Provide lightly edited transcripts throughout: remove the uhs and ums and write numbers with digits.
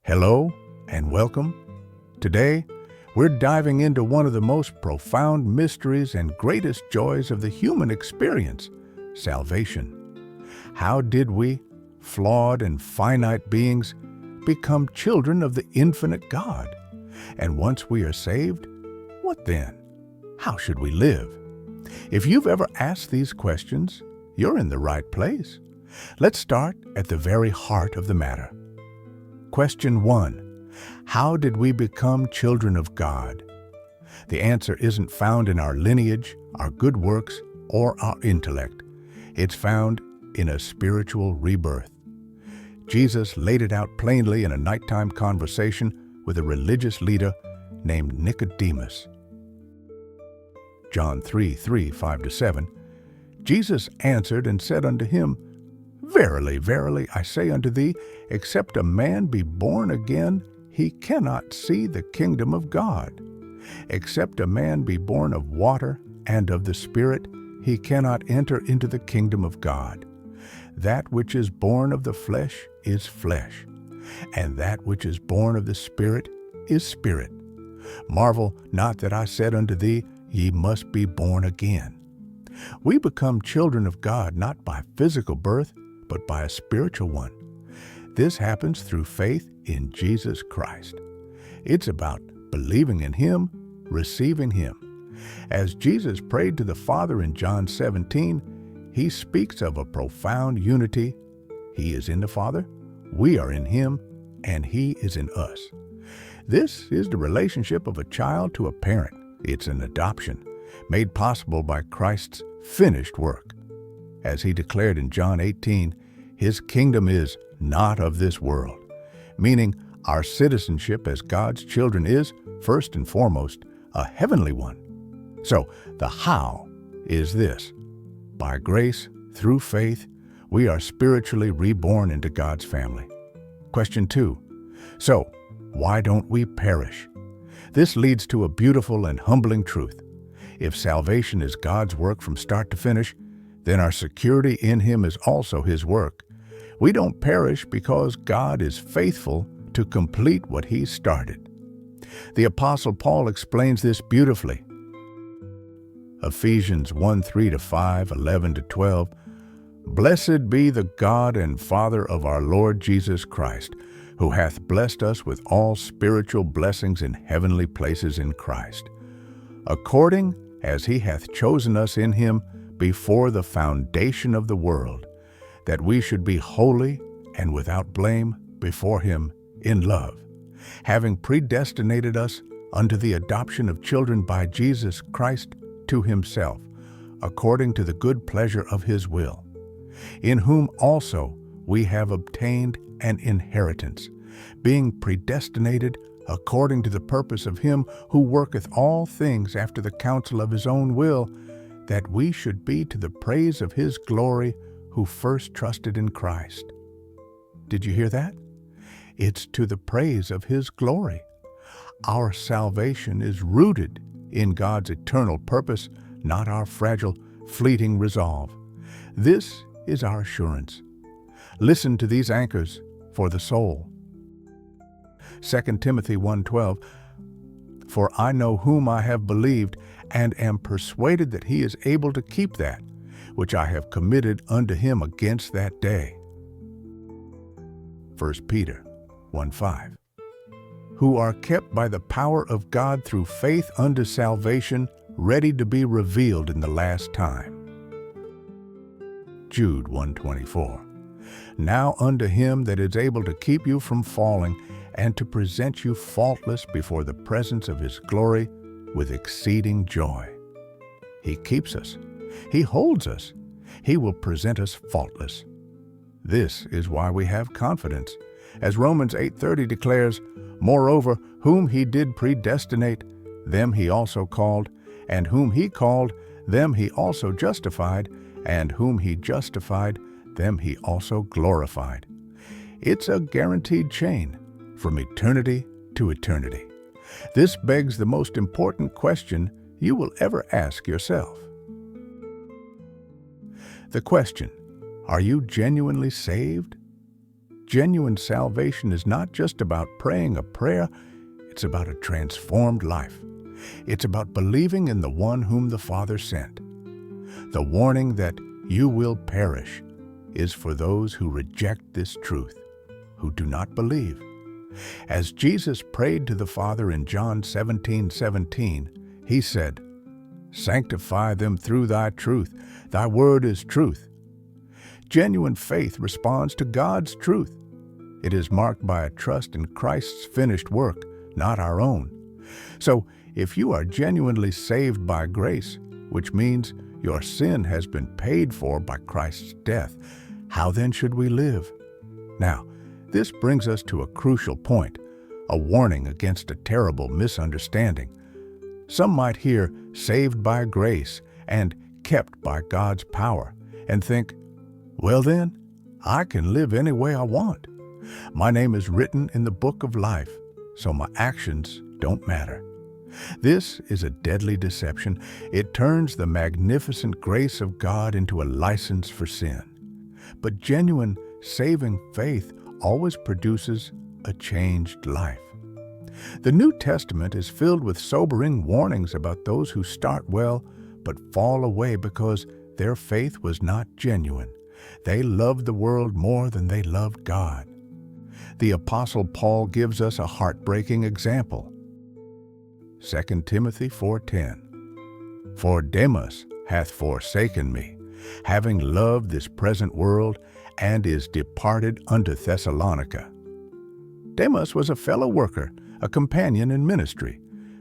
Hello and welcome. Today, we're diving into one of the most profound mysteries and greatest joys of the human experience, salvation. How did we, flawed and finite beings, become children of the infinite God? And once we are saved, what then? How should we live? If you've ever asked these questions, you're in the right place. Let's start at the very heart of the matter. Question 1. How did we become children of God? The answer isn't found in our lineage, our good works, or our intellect. It's found in a spiritual rebirth. Jesus laid it out plainly in a nighttime conversation with a religious leader named Nicodemus. John 3:3, 5-7. Jesus answered and said unto him, Verily, verily, I say unto thee, except a man be born again, he cannot see the kingdom of God. Except a man be born of water and of the Spirit, he cannot enter into the kingdom of God. That which is born of the flesh is flesh, and that which is born of the Spirit is spirit. Marvel not that I said unto thee, Ye must be born again. We become children of God not by physical birth, but by a spiritual one. This happens through faith in Jesus Christ. It's about believing in Him, receiving Him. As Jesus prayed to the Father in John 17, He speaks of a profound unity. He is in the Father, we are in Him, and He is in us. This is the relationship of a child to a parent. It's an adoption, made possible by Christ's finished work. As He declared in John 18, His kingdom is not of this world, meaning our citizenship as God's children is, first and foremost, a heavenly one. So, the how is this. By grace, through faith, we are spiritually reborn into God's family. Question 2. So, why don't we perish? This leads to a beautiful and humbling truth. If salvation is God's work from start to finish, then our security in Him is also His work. We don't perish because God is faithful to complete what He started. The Apostle Paul explains this beautifully. Ephesians 1:3-5, 11-12. Blessed be the God and Father of our Lord Jesus Christ, who hath blessed us with all spiritual blessings in heavenly places in Christ, according as He hath chosen us in Him before the foundation of the world, that we should be holy and without blame before Him in love, having predestinated us unto the adoption of children by Jesus Christ to Himself, according to the good pleasure of His will, in whom also we have obtained an inheritance, being predestinated according to the purpose of Him who worketh all things after the counsel of His own will, that we should be to the praise of His glory who first trusted in Christ. Did you hear that? It's to the praise of His glory. Our salvation is rooted in God's eternal purpose, not our fragile, fleeting resolve. This is our assurance. Listen to these anchors for the soul. 2 Timothy 1:12, For I know whom I have believed, and am persuaded that He is able to keep that, which I have committed unto Him against that day. 1 Peter 1:5, Who are kept by the power of God through faith unto salvation, ready to be revealed in the last time. Jude 1:24, Now unto Him that is able to keep you from falling, and to present you faultless before the presence of His glory with exceeding joy. He keeps us. He holds us. He will present us faultless. This is why we have confidence. As Romans 8:30 declares, Moreover, whom He did predestinate, them He also called, and whom He called, them He also justified, and whom He justified, them He also glorified. It's a guaranteed chain from eternity to eternity. This begs the most important question you will ever ask yourself. The question, are you genuinely saved? genuine salvation is not just about praying a prayer, it's about a transformed life. It's about believing in the one whom the Father sent. The warning that you will perish is for those who reject this truth, who do not believe. As Jesus prayed to the Father in John 17:17, he said, "Sanctify them through thy truth. Thy word is truth." Genuine faith responds to God's truth. It is marked by a trust in Christ's finished work, not our own. So, if you are genuinely saved by grace, which means your sin has been paid for by Christ's death, how then should we live? Now, this brings us to a crucial point, a warning against a terrible misunderstanding. Some might hear saved by grace and kept by God's power and think, well then, I can live any way I want. My name is written in the book of life, so my actions don't matter. This is a deadly deception. It turns the magnificent grace of God into a license for sin. But genuine, saving faith always produces a changed life. The New Testament is filled with sobering warnings about those who start well but fall away because their faith was not genuine. They loved the world more than they loved God. The Apostle Paul gives us a heartbreaking example. 2 Timothy 4:10, "For Demas hath forsaken me, having loved this present world, and is departed unto Thessalonica." Demas was a fellow worker, a companion in ministry,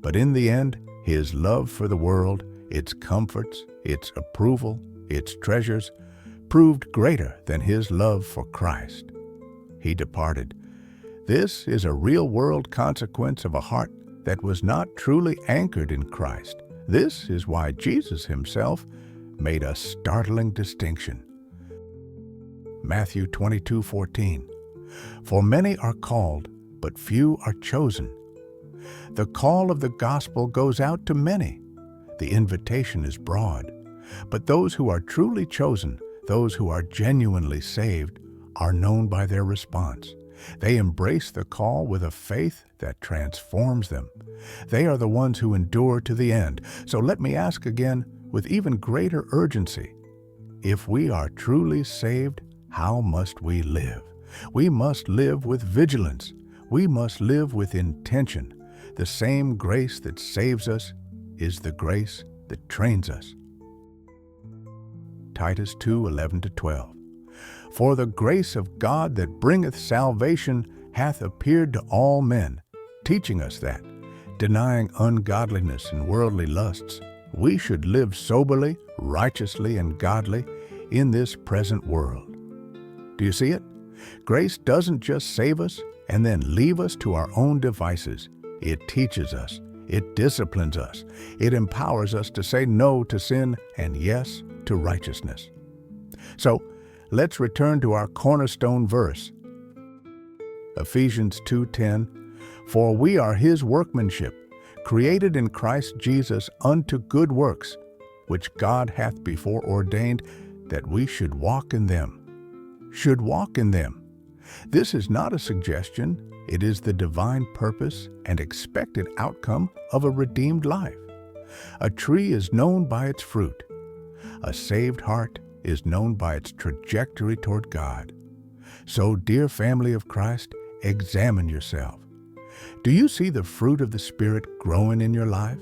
but in the end, his love for the world, its comforts, its approval, its treasures, proved greater than his love for Christ. He departed. This is a real-world consequence of a heart that was not truly anchored in Christ. This is why Jesus himself made a startling distinction. Matthew 22:14, "For many are called, but few are chosen." The call of the gospel goes out to many. The invitation is broad. But those who are truly chosen, those who are genuinely saved, are known by their response. They embrace the call with a faith that transforms them. They are the ones who endure to the end. So let me ask again, with even greater urgency, if we are truly saved, how must we live? We must live with vigilance. We must live with intention. The same grace that saves us is the grace that trains us. Titus 2:11-12. "For the grace of God that bringeth salvation hath appeared to all men, teaching us that, denying ungodliness and worldly lusts, we should live soberly, righteously, and godly in this present world." Do you see it? Grace doesn't just save us and then leave us to our own devices. It teaches us. It disciplines us. It empowers us to say no to sin and yes to righteousness. So, let's return to our cornerstone verse. Ephesians 2:10, "For we are his workmanship, created in Christ Jesus unto good works, which God hath before ordained that we should walk in them." Should walk in them. This is not a suggestion. It is the divine purpose and expected outcome of a redeemed life. A tree is known by its fruit. A saved heart is known by its trajectory toward God. So, dear family of Christ, examine yourself. Do you see the fruit of the Spirit growing in your life?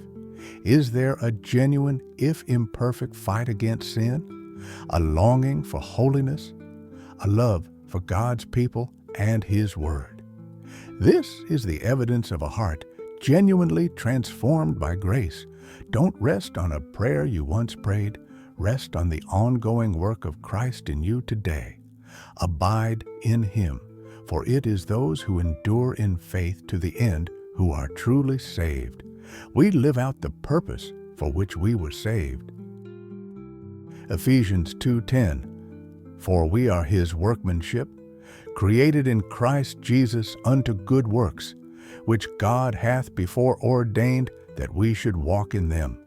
Is there a genuine, if imperfect, fight against sin? A longing for holiness? A love for God's people and His Word? This is the evidence of a heart genuinely transformed by grace. Don't rest on a prayer you once prayed. Rest on the ongoing work of Christ in you today. Abide in Him, for it is those who endure in faith to the end who are truly saved. We live out the purpose for which we were saved. Ephesians 2:10, "For we are His workmanship, created in Christ Jesus unto good works, which God hath before ordained that we should walk in them."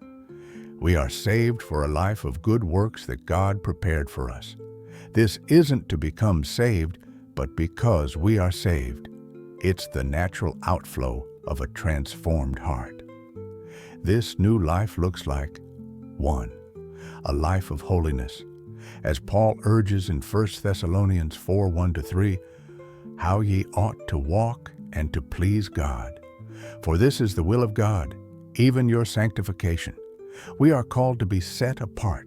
We are saved for a life of good works that God prepared for us. This isn't to become saved, but because we are saved. It's the natural outflow of a transformed heart. This new life looks like 1. A life of holiness. As Paul urges in 1 Thessalonians 4:1-3, how ye ought to walk and to please God. For this is the will of God, even your sanctification. We are called to be set apart,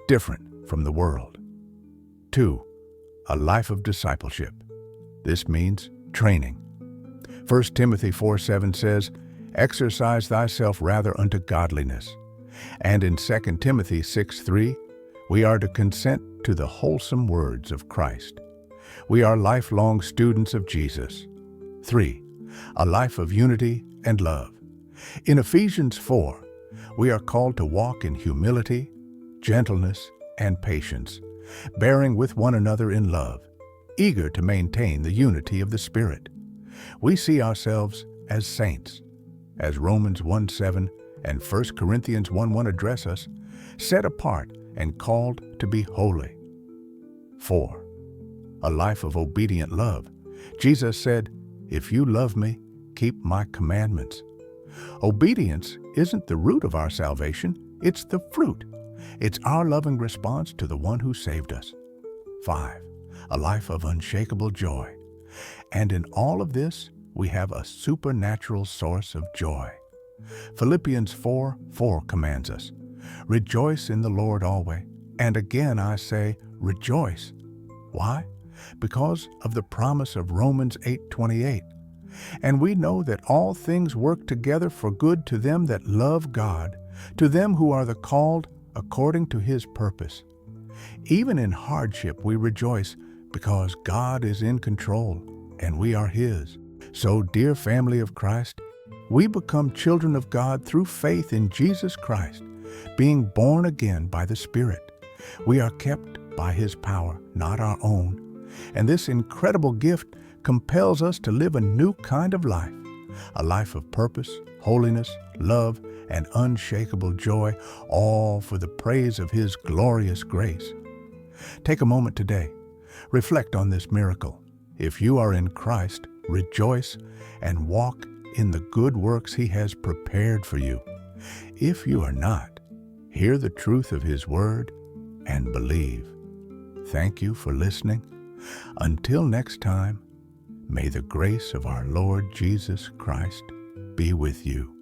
different from the world. 2. A life of discipleship. This means training. 1 Timothy 4:7 says, exercise thyself rather unto godliness. And in 2 Timothy 6:3, we are to consent to the wholesome words of Christ. We are lifelong students of Jesus. 3. A life of unity and love. In Ephesians 4, we are called to walk in humility, gentleness, and patience, bearing with one another in love, eager to maintain the unity of the Spirit. We see ourselves as saints, as Romans 1:7 and 1 Corinthians 1:1 address us, set apart and called to be holy. 4. A life of obedient love. Jesus said, if you love me, keep my commandments. Obedience isn't the root of our salvation, it's the fruit. It's our loving response to the one who saved us. 5. A life of unshakable joy. And in all of this, we have a supernatural source of joy. Philippians 4:4 commands us, rejoice in the Lord always. And again I say, rejoice. Why? Because of the promise of Romans 8:28. And we know that all things work together for good to them that love God, to them who are the called according to his purpose. Even in hardship we rejoice because God is in control and we are his. So, dear family of Christ, we become children of God through faith in Jesus Christ, being born again by the Spirit. We are kept by his power, not our own. And this incredible gift compels us to live a new kind of life, a life of purpose, holiness, love, and unshakable joy, all for the praise of his glorious grace. Take a moment today. Reflect on this miracle. If you are in Christ, rejoice and walk in the good works he has prepared for you. If you are not, hear the truth of his word and believe. Thank you for listening. Until next time, may the grace of our Lord Jesus Christ be with you.